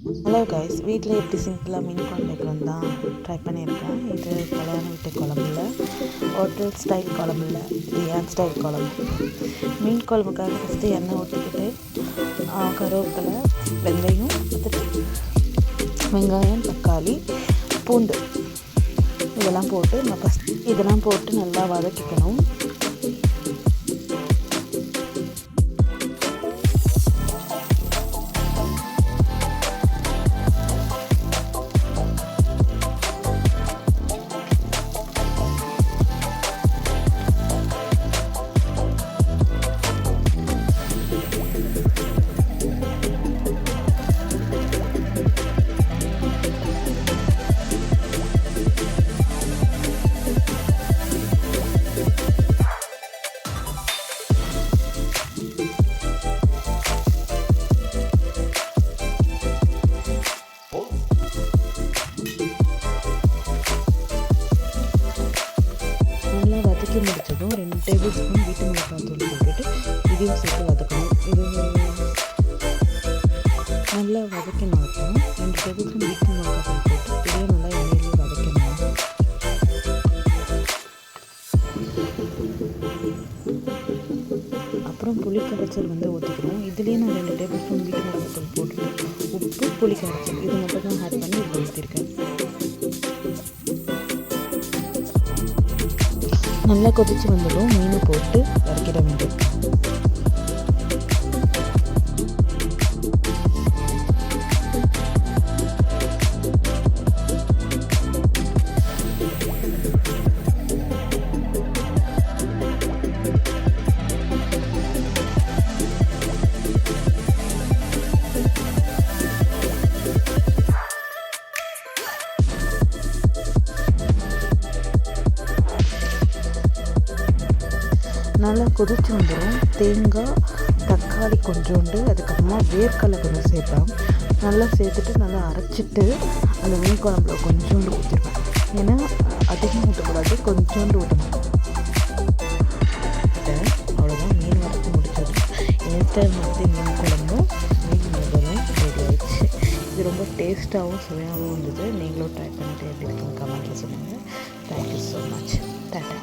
Hello guys, வீட்டில் எப்படி சிம்பிளாக மீன் குழம்பு வைக்கலாம் தான் ட்ரை பண்ணியிருக்கேன். இது கல்யாண வீட்டு குழம்புல, ஹோட்டல் ஸ்டைல் குழம்புல, இது ஏன் ஸ்டைல் குழம்பு. மீன் குழம்புக்காக ஃபஸ்ட்டு எண்ணெய் ஊற்றிக்கிட்டு கருவேப்பிலை, வெந்தயம், வெங்காயம், தக்காளி, பூண்டு இதெல்லாம் போட்டு நல்லா வதக்கிக்கணும். நல்லா வதக்கி முடித்ததும் 2 டேபிள் ஸ்பூன் வீட்டு மிளகாய்த்தூள் போட்டுட்டு இதையும் சேர்த்து வதக்கணும். இது நல்லா வதக்கினாலும் 2 டேபிள் ஸ்பூன் வீட்டு மிளகாய்த்தூள் போட்டு இதையும் நல்லா எண்ணெயிலே வதக்கணும். அப்புறம் புளி கரைச்சல் ஊற்றிக்கணும். இதுலேயே நான் 2 டேபிள் ஸ்பூன் வீட்டு மிளகாய்த்தூள் போட்டுட்டு உப்பு, புளி கரைச்சல் இது மட்டும் தான் ஆட் பண்ணி இதில் ஊற்றிருக்கேன். நல்லா கொதித்து வந்ததும் மீன் போட்டு இறக்கிட வேண்டும். நல்லா கொதித்து வந்துடும். தேங்காய், தக்காளி கொஞ்சோண்டு, அதுக்கப்புறமா வேர்க்கடலை கொஞ்சம் சேர்ப்பேன். நல்லா சேர்த்துட்டு நல்லா அரைச்சிட்டு அந்த மீன் குழம்புல கொஞ்சோண்டு ஊற்றிடுவேன். ஏன்னா அதிகமாக ஊற்றக்கூடாது, கொஞ்சோண்டு ஊற்றணும். அவ்வளோதான், மீன் வறுத்து முடிச்சது. இன்ஸ்டன்ட் மீன் குழம்பும் மீன் முதலும் ரெடி ஆயிடுச்சு. இது ரொம்ப டேஸ்ட்டாகவும் சுவையாகவும் இருந்தது. நீங்களும் ட்ரை பண்ணிட்டு எப்படி இருக்குன்னு கமெண்ட்டில் சொல்லுங்கள். Thank you so much. டாட்டா.